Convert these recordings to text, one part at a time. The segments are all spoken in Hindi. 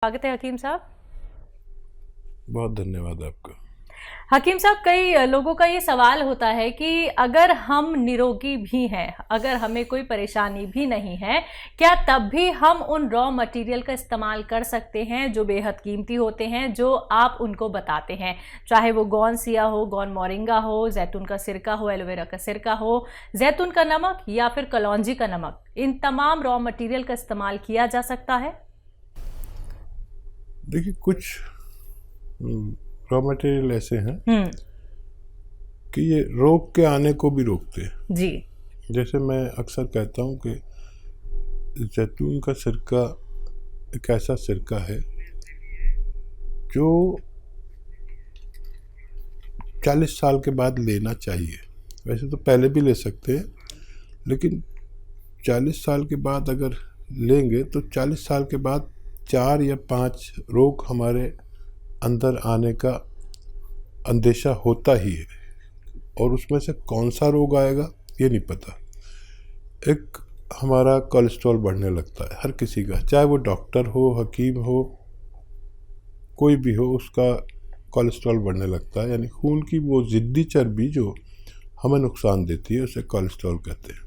स्वागत है हकीम साहब। बहुत धन्यवाद आपका। हकीम साहब, कई लोगों का ये सवाल होता है कि अगर हम निरोगी भी हैं, अगर हमें कोई परेशानी भी नहीं है, क्या तब भी हम उन रॉ मटेरियल का इस्तेमाल कर सकते हैं जो बेहद कीमती होते हैं, जो आप उनको बताते हैं, चाहे वो गौन सिया हो, गौन मोरिंगा हो, जैतून का सिरका हो, एलोवेरा का सिरका हो, जैतून का नमक या फिर कलौंजी का नमक, इन तमाम रॉ मटेरियल का इस्तेमाल किया जा सकता है? देखिए, कुछ रॉ मटेरियल ऐसे हैं कि ये रोग के आने को भी रोकते हैं। जी। जैसे मैं अक्सर कहता हूँ कि जैतून का सिरका एक ऐसा सिरका है जो 40 साल के बाद लेना चाहिए। वैसे तो पहले भी ले सकते हैं, लेकिन 40 साल के बाद अगर लेंगे तो 40 साल के बाद 4 या 5 रोग हमारे अंदर आने का अंदेशा होता ही है, और उसमें से कौन सा रोग आएगा ये नहीं पता। एक हमारा कोलेस्ट्रॉल बढ़ने लगता है हर किसी का, चाहे वो डॉक्टर हो, हकीम हो, कोई भी हो, उसका कोलेस्ट्रॉल बढ़ने लगता है। यानी खून की वो ज़िद्दी चर्बी जो हमें नुकसान देती है उसे कोलेस्ट्रॉल कहते हैं।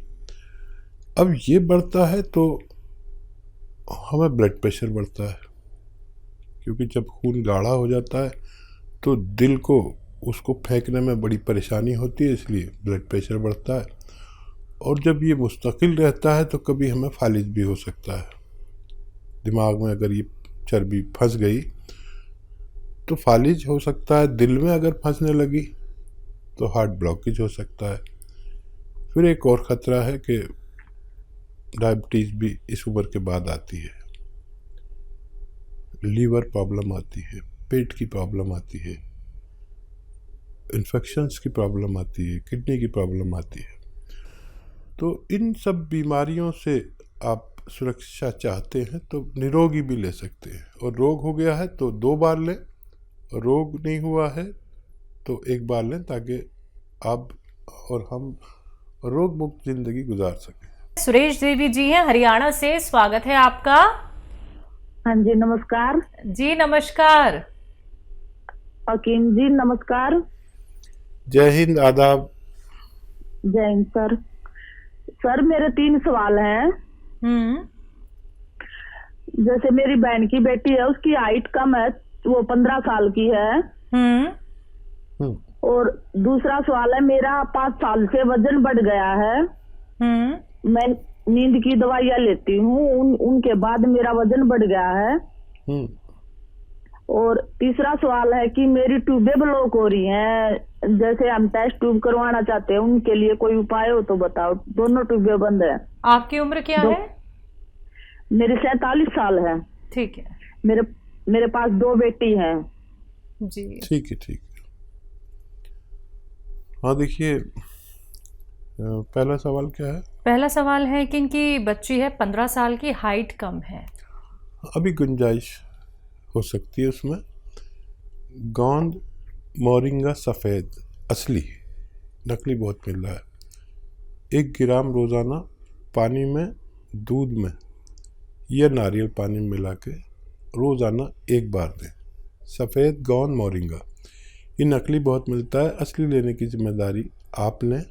अब ये बढ़ता है तो हमें ब्लड प्रेशर बढ़ता है, क्योंकि जब खून गाढ़ा हो जाता है तो दिल को उसको फेंकने में बड़ी परेशानी होती है, इसलिए ब्लड प्रेशर बढ़ता है। और जब ये मुस्तकिल रहता है तो कभी हमें फालिज भी हो सकता है। दिमाग में अगर ये चर्बी फंस गई तो फालिज हो सकता है, दिल में अगर फंसने लगी तो हार्ट ब्लॉकेज हो सकता है। फिर एक और ख़तरा है कि डायबिटीज़ भी इस उम्र के बाद आती है, लीवर प्रॉब्लम आती है, पेट की प्रॉब्लम आती है, इन्फेक्शंस की प्रॉब्लम आती है, किडनी की प्रॉब्लम आती है। तो इन सब बीमारियों से आप सुरक्षा चाहते हैं तो निरोगी भी ले सकते हैं, और रोग हो गया है तो 2 बार लें, रोग नहीं हुआ है तो 1 बार लें, ताकि आप और हम रोग मुक्त ज़िंदगी गुजार सकें। सुरेश देवी जी हैं हरियाणा से, स्वागत है आपका। हाँ जी, नमस्कार। जी नमस्कार। हकीम जी नमस्कार। जय हिंद, आदाब। जय हिंद सर। सर मेरे 3 सवाल हैं। जैसे मेरी बहन की बेटी है, उसकी हाइट कम है, वो 15 साल की है। और दूसरा सवाल है, मेरा 5 साल से वजन बढ़ गया है। मैं नींद की दवाइयाँ लेती हूँ, उनके बाद मेरा वजन बढ़ गया है। और तीसरा सवाल है कि मेरी ट्यूबें ब्लॉक हो रही हैं, जैसे हम टेस्ट ट्यूब करवाना चाहते हैं, उनके लिए कोई उपाय हो तो बताओ। दोनों ट्यूबें बंद है। आपकी उम्र क्या है? मेरी 47 साल है। ठीक है। मेरे पास 2 बेटी हैं। जी ठीक है, ठीक है। हाँ, देखिए, पहला सवाल क्या है? पहला सवाल है कि इनकी बच्ची है 15 साल की, हाइट कम है। अभी गुंजाइश हो सकती है उसमें। गोंद मोरिंगा सफ़ेद असली, नकली बहुत मिल रहा है। 1 ग्राम रोज़ाना पानी में, दूध में या नारियल पानी में मिला के रोज़ाना 1 बार दें। सफ़ेद गोंद मोरिंगा ये नकली बहुत मिलता है, असली लेने की जिम्मेदारी आप लें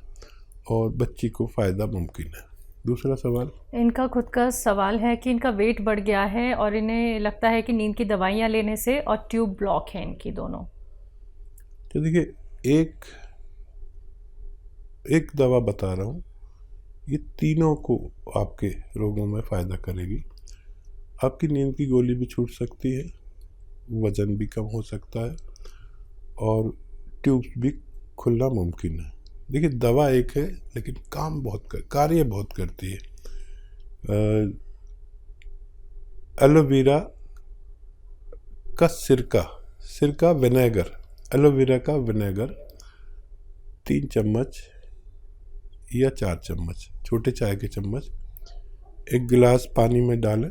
और बच्ची को फ़ायदा मुमकिन है। दूसरा सवाल, इनका खुद का सवाल है कि इनका वेट बढ़ गया है और इन्हें लगता है कि नींद की दवाइयाँ लेने से और ट्यूब ब्लॉक है इनकी दोनों। तो देखिए, एक दवा बता रहा हूँ, ये तीनों को आपके रोगों में फ़ायदा करेगी। आपकी नींद की गोली भी छूट सकती है, वज़न भी कम हो सकता है, और ट्यूब्स भी खुलना मुमकिन है। देखिए, दवा एक है लेकिन कार्य बहुत करती है। एलोवेरा का सिरका विनेगर, एलोवेरा का विनेगर 3 चम्मच या 4 चम्मच, छोटे चाय के चम्मच, 1 गिलास पानी में डालें।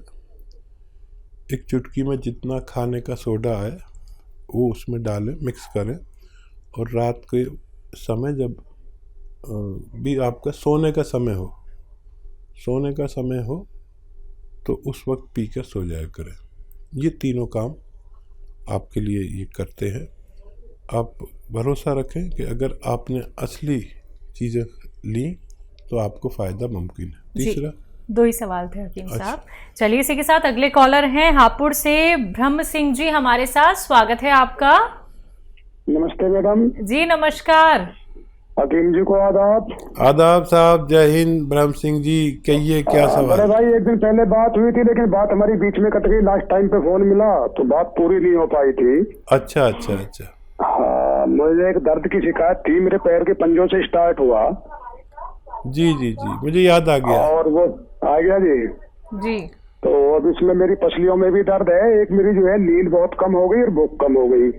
1 चुटकी में जितना खाने का सोडा है वो उसमें डालें, मिक्स करें, और रात के समय जब भी आपका सोने का समय हो तो उस वक्त पीकर सो जाया करें। ये तीनों काम आपके लिए ये करते हैं। आप भरोसा रखें कि अगर आपने असली चीज़ें ली तो आपको फ़ायदा मुमकिन है। तीसरा, 2 ही सवाल थे हकीम साहब। चलिए इसी के साथ अगले कॉलर हैं हापुड़ से ब्रह्म सिंह जी हमारे साथ, स्वागत है आपका। नमस्ते मैडम। जी नमस्कार। हकीम जी को आदाब। आदाब साहब, जय हिंद। ब्रह्म सिंह जी कहिए, क्या सवाल? अरे भाई, एक दिन पहले बात हुई थी लेकिन बात हमारी बीच में कट गई। लास्ट टाइम पे फोन मिला तो बात पूरी नहीं हो पाई थी। अच्छा अच्छा अच्छा। हाँ, मुझे एक दर्द की शिकायत थी, मेरे पैर के पंजों से स्टार्ट हुआ। जी जी जी, मुझे याद आ गया। और वो आ गया जी। जी। तो अब इसमें मेरी पसलियों में भी दर्द है। एक मेरी जो है नींद बहुत कम हो गई और भूख कम हो गई।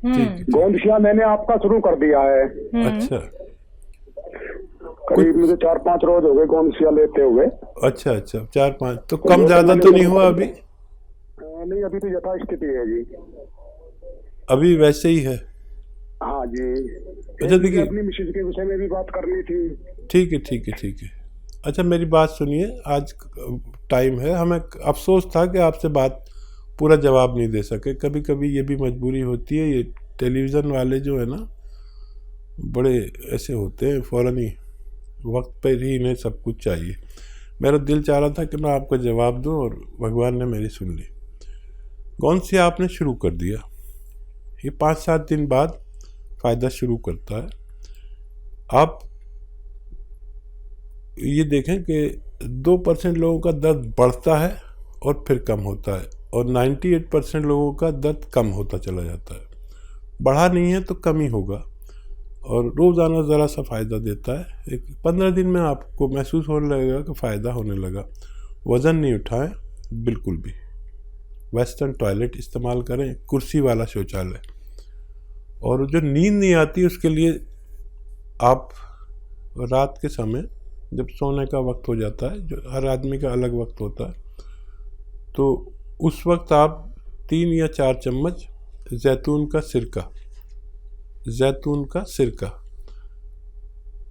गोंदशिया मैंने आपका शुरू कर दिया है। अच्छा। करीब मुझे 4-5 रोज हो गए गोंदशिया लेते हुए। अच्छा अच्छा, 4-5 तो कम ज्यादा तो नहीं हुआ अभी? नहीं, अभी तो यथास्थिति है जी। अभी वैसे ही है? हाँ जी। अच्छा देखिए, अपनी मिसेज के विषय में भी बात करनी थी। ठीक है ठीक है ठीक है। अच्छा मेरी बात सुनिए, आज टाइम है, हमें अफसोस था कि आपसे बात पूरा जवाब नहीं दे सके। कभी कभी ये भी मजबूरी होती है। ये टेलीविज़न वाले जो है ना, बड़े ऐसे होते हैं, फ़ौरन ही वक्त पर ही इन्हें सब कुछ चाहिए। मेरा दिल चाह रहा था कि मैं आपको जवाब दूं और भगवान ने मेरी सुन ली। कौन सी आपने शुरू कर दिया, ये 5-7 दिन बाद फ़ायदा शुरू करता है। आप ये देखें कि 2% लोगों का दर्द बढ़ता है और फिर कम होता है, और 98% लोगों का दर्द कम होता चला जाता है। बढ़ा नहीं है तो कम ही होगा, और रोज़ाना ज़रा सा फ़ायदा देता है। एक 15 दिन में आपको महसूस होने लगेगा कि फ़ायदा होने लगा। वज़न नहीं उठाएं बिल्कुल भी। वेस्टर्न टॉयलेट इस्तेमाल करें, कुर्सी वाला शौचालय। और जो नींद नहीं आती उसके लिए आप रात के समय जब सोने का वक्त हो जाता है, जो हर आदमी का अलग वक्त होता है, तो उस वक्त आप 3 या 4 चम्मच जैतून का सिरका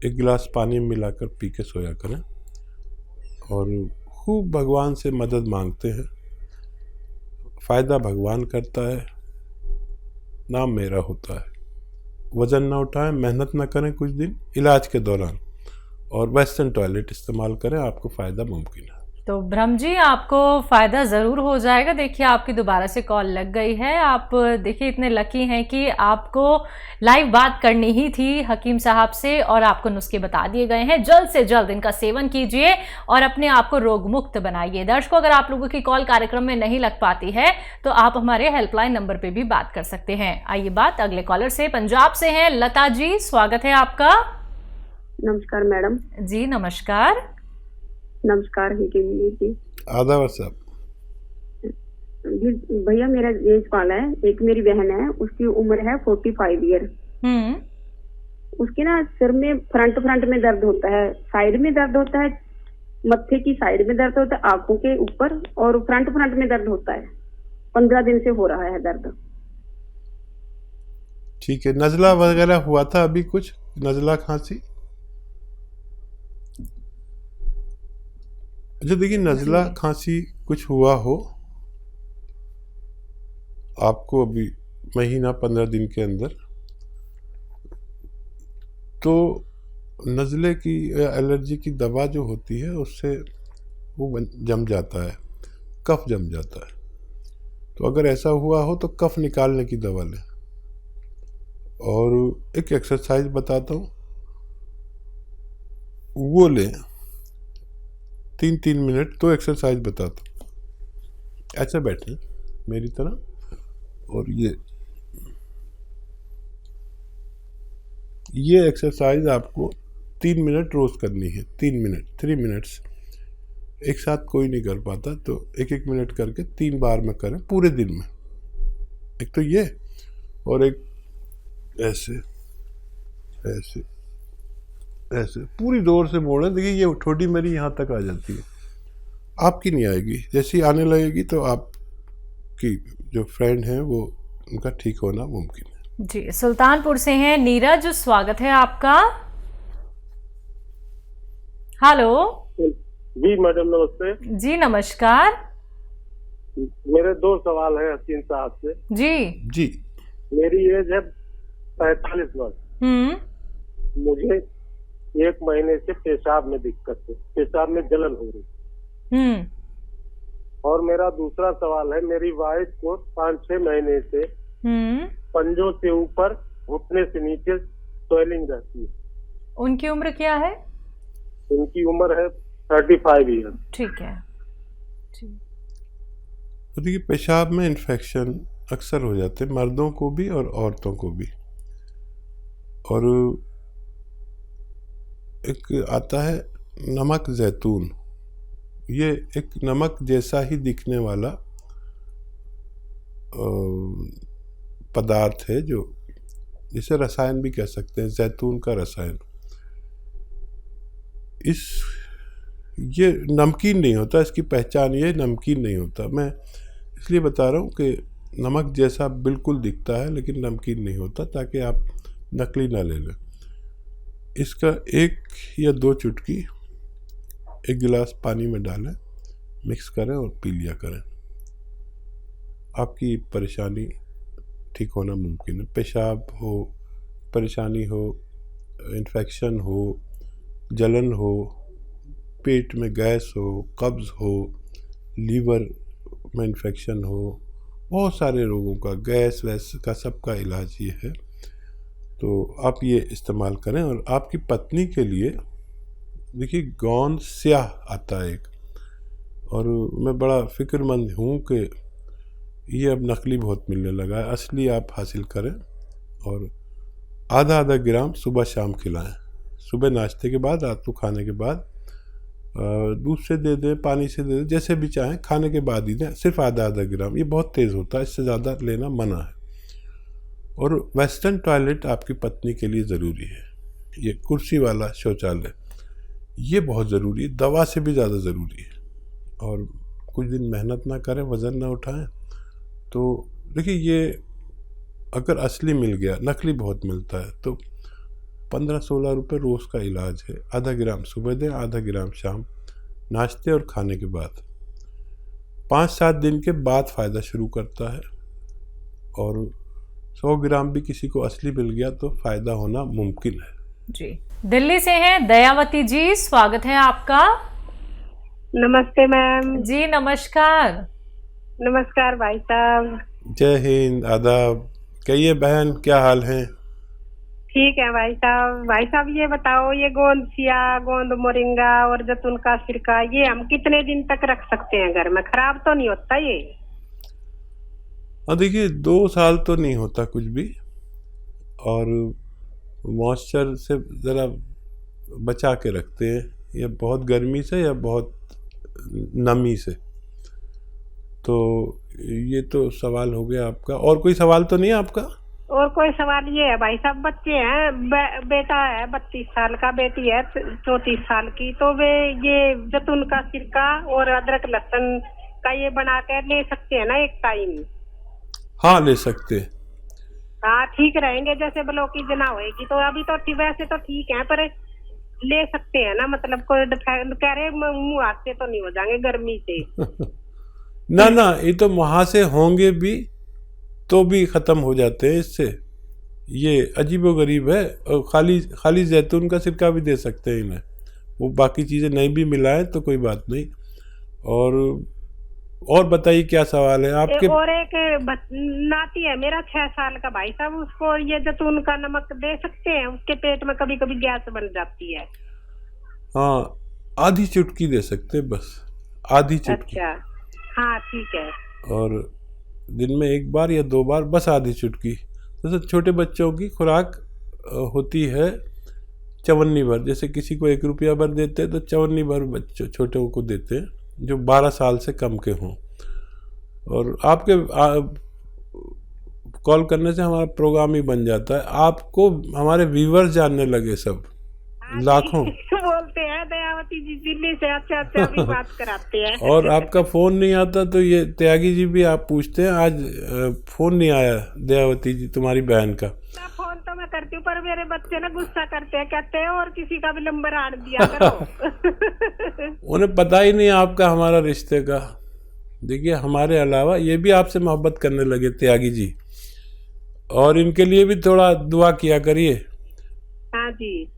1 गिलास पानी में मिलाकर पी के सोया करें। और खूब भगवान से मदद मांगते हैं। फ़ायदा भगवान करता है, नाम मेरा होता है। वज़न ना उठाएं, मेहनत ना करें कुछ दिन इलाज के दौरान, और वेस्टर्न टॉयलेट इस्तेमाल करें, आपको फ़ायदा मुमकिन है। तो ब्रह्म जी आपको फ़ायदा ज़रूर हो जाएगा। देखिए आपकी दोबारा से कॉल लग गई है। आप देखिए इतने लकी हैं कि आपको लाइव बात करनी ही थी हकीम साहब से, और आपको नुस्खे बता दिए गए हैं। जल्द से जल्द इनका सेवन कीजिए और अपने आप को रोग मुक्त बनाइए। दर्शकों, अगर आप लोगों की कॉल कार्यक्रम में नहीं लग पाती है तो आप हमारे हेल्पलाइन नंबर पर भी बात कर सकते हैं। आइए बात अगले कॉलर से, पंजाब से हैं लता जी, स्वागत है आपका। नमस्कार मैडम। जी नमस्कार। नमस्कार जी। आदाब साहब। जी भैया, मेरा ये सवाल है। एक मेरी बहन है, उसकी उम्र है 45 ईयर। उसके ना सिर में फ्रंट में दर्द होता है, साइड में दर्द होता है, मत्थे की साइड में दर्द होता है, आंखों के ऊपर, और फ्रंट में दर्द होता है। 15 दिन से हो रहा है दर्द। ठीक है, नज़ला वगैरह हुआ था अभी कुछ, नज़ला खांसी? अच्छा देखिए, नज़ला खांसी कुछ हुआ हो आपको अभी महीना 15 दिन के अंदर, तो नज़ले की एलर्जी की दवा जो होती है उससे वो जम जाता है, कफ जम जाता है। तो अगर ऐसा हुआ हो तो कफ निकालने की दवा लें। और एक एक्सरसाइज बताता हूँ, वो लें 3-3 मिनट। तो एक्सरसाइज बताता हूँ, ऐसे बैठें मेरी तरह, और ये एक्सरसाइज आपको 3 मिनट रोज़ करनी है। 3 मिनट्स एक साथ कोई नहीं कर पाता, तो 1-1 मिनट करके 3 बार में करें पूरे दिन में। एक तो ये, और एक ऐसे ऐसे ऐसे पूरी जोर से मोड़ें। देखिए ये ठोड़ी मेरी यहाँ तक आ जाती है, आपकी नहीं आएगी। जैसी आने लगेगी तो आपकी जो फ्रेंड हैं वो, उनका ठीक होना मुमकिन है। जी, सुल्तानपुर से हैं नीरज, स्वागत है आपका। हेलो जी मैडम, नमस्ते। जी नमस्कार। मेरे 2 सवाल हैं हसीन साहब से। जी। मेरी एज है 45 वर्ष। मुझे 1 महीने से पेशाब में दिक्कत है, पेशाब में जलन हो रही। और मेरा दूसरा सवाल है, मेरी वाइफ को 5-6 महीने से पंजों से ऊपर घुटने से नीचे स्वेलिंग रहती है। उनकी उम्र क्या है? उनकी उम्र है 35 ईयर। ठीक है। तो देखिए, पेशाब में इन्फेक्शन अक्सर हो जाते हैं, मर्दों को भी और औरतों को भी। और एक आता है नमक जैतून, ये एक नमक जैसा ही दिखने वाला पदार्थ है, जो जिसे रसायन भी कह सकते हैं, जैतून का रसायन। ये नमकीन नहीं होता, इसकी पहचान ये नमकीन नहीं होता। मैं इसलिए बता रहा हूँ कि नमक जैसा बिल्कुल दिखता है लेकिन नमकीन नहीं होता, ताकि आप नकली ना ले लें। इसका 1 या 2 चुटकी 1 गिलास पानी में डालें, मिक्स करें और पी लिया करें। आपकी परेशानी ठीक होना मुमकिन है। पेशाब हो, परेशानी हो, इन्फेक्शन हो, जलन हो, पेट में गैस हो, कब्ज़ हो, लीवर में इन्फेक्शन हो, बहुत सारे रोगों का, गैस वैस का सबका इलाज ये है। तो आप ये इस्तेमाल करें। और आपकी पत्नी के लिए देखिए, गोंद स्याह आता है एक, और मैं बड़ा फ़िक्रमंद हूँ कि ये अब नकली बहुत मिलने लगा है। असली आप हासिल करें और आधा ग्राम सुबह शाम खिलाएं। सुबह नाश्ते के बाद, रात को खाने के बाद दूध से दे दें, पानी से दे दें, जैसे भी चाहें, खाने के बाद ही दें। सिर्फ आधा ग्राम, ये बहुत तेज़ होता है, इससे ज़्यादा लेना मना है। और वेस्टर्न टॉयलेट आपकी पत्नी के लिए ज़रूरी है। ये कुर्सी वाला शौचालय ये बहुत ज़रूरी है, दवा से भी ज़्यादा ज़रूरी है। और कुछ दिन मेहनत ना करें, वज़न ना उठाएं, तो देखिए, ये अगर असली मिल गया, नकली बहुत मिलता है, तो 15-16 रुपये रोज़ का इलाज है। आधा ग्राम सुबह दें, आधा ग्राम शाम, नाश्ते और खाने के बाद। 5-7 दिन के बाद फ़ायदा शुरू करता है। और 100 ग्राम भी किसी को असली मिल गया तो फ़ायदा होना मुमकिन है। जी। दिल्ली से हैं दयावती जी, स्वागत है आपका। नमस्ते मैम। जी नमस्कार। नमस्कार भाई साहब। जय हिंद, आदाब। कहिए बहन, क्या हाल है? ठीक है भाई साहब। भाई साहब ये बताओ, ये गोंद सिया, गोंद मोरिंगा और जैतून का सिरका, ये हम कितने दिन तक रख सकते हैं घर में? खराब तो नहीं होता ये? हाँ देखिए, 2 साल तो नहीं होता कुछ भी। और मॉइस्चर से ज़रा बचा के रखते हैं, या बहुत गर्मी से या बहुत नमी से। तो ये तो सवाल हो गया आपका। और कोई सवाल तो नहीं है आपका? और कोई सवाल ये है भाई साहब, बच्चे हैं, बेटा है 32 साल का, बेटी है 34 साल की, तो वे ये जैतून का सिरका और अदरक लहसुन का ये बना कर ले सकते हैं ना एक टाइम? हाँ, ले सकते हैं। हाँ ठीक रहेंगे, जैसे ब्लॉकेज ना होएगी तो। अभी तो वैसे तो ठीक है, पर ले सकते हैं ना? मतलब कोई कह रहे मुँह हाथ से तो नहीं हो जाएंगे गर्मी से? ना ना, ये तो वहाँ से होंगे भी तो भी ख़त्म हो जाते हैं इससे। ये अजीबोगरीब है। और खाली जैतून का सिरका भी दे सकते हैं इन्हें, वो बाकी चीज़ें नहीं भी मिलाएं तो कोई बात नहीं। और बताइए क्या सवाल है आपके? और एक नाती है मेरा 6 साल का भाई साहब, उसको ये जैतून का नमक दे सकते हैं? उसके पेट में कभी कभी गैस बन जाती है। हाँ, आधी चुटकी दे सकते हैं, बस आधी चुटकी। अच्छा हाँ ठीक है। और दिन में 1 बार या 2 बार, बस आधी चुटकी। जैसे छोटे बच्चों की खुराक होती है चवन्नी भर, जैसे किसी को 1 रुपया भर देते हैं तो चवन्नी भर बच्चों छोटों को देते हैं जो 12 साल से कम के हों। और आपके कॉल करने से हमारा प्रोग्राम ही बन जाता है। आपको हमारे व्यूवर्स जानने लगे सब, लाखों बोलते हैं दयावती जी दिल्ली से, अच्छा भी बात कराते हैं। और आपका फ़ोन नहीं आता तो ये त्यागी जी भी आप पूछते हैं, आज फ़ोन नहीं आया दयावती जी तुम्हारी बहन का। फोन तो मैं करती हूँ, पर मेरे बच्चे ना गुस्सा करते हैं, कहते हैं और किसी का भी नंबर आड़ दिया करो। उन्हें पता ही नहीं आपका हमारा रिश्ते का। देखिए हमारे अलावा ये भी आपसे मोहब्बत करने लगे त्यागी जी, और इनके लिए भी थोड़ा दुआ किया करिए। हाँ जी।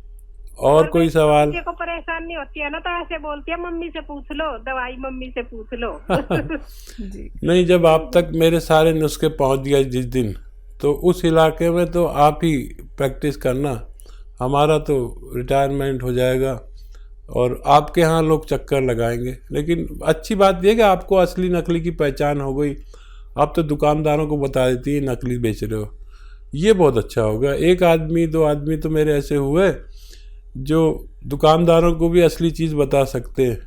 और कोई सवाल? बच्चे को परेशानी होती है ना तो ऐसे बोलती है मम्मी से पूछ लो, दवाई मम्मी से पूछ लो। नहीं, जब आप तक मेरे सारे नुस्खे पहुंच गए जिस दिन, तो उस इलाके में तो आप ही प्रैक्टिस करना, हमारा तो रिटायरमेंट हो जाएगा और आपके यहाँ लोग चक्कर लगाएंगे। लेकिन अच्छी बात यह कि आपको असली नकली की पहचान हो गई, आप तो दुकानदारों को बता देती है नकली बेच रहे हो, ये बहुत अच्छा होगा। एक आदमी 2 आदमी तो मेरे ऐसे हुए जो दुकानदारों को भी असली चीज़ बता सकते हैं,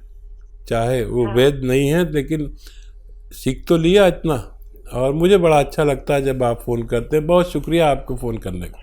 चाहे वो वैध नहीं है, लेकिन सीख तो लिया इतना। और मुझे बड़ा अच्छा लगता है जब आप फ़ोन करते हैं। बहुत शुक्रिया आपको फ़ोन करने का।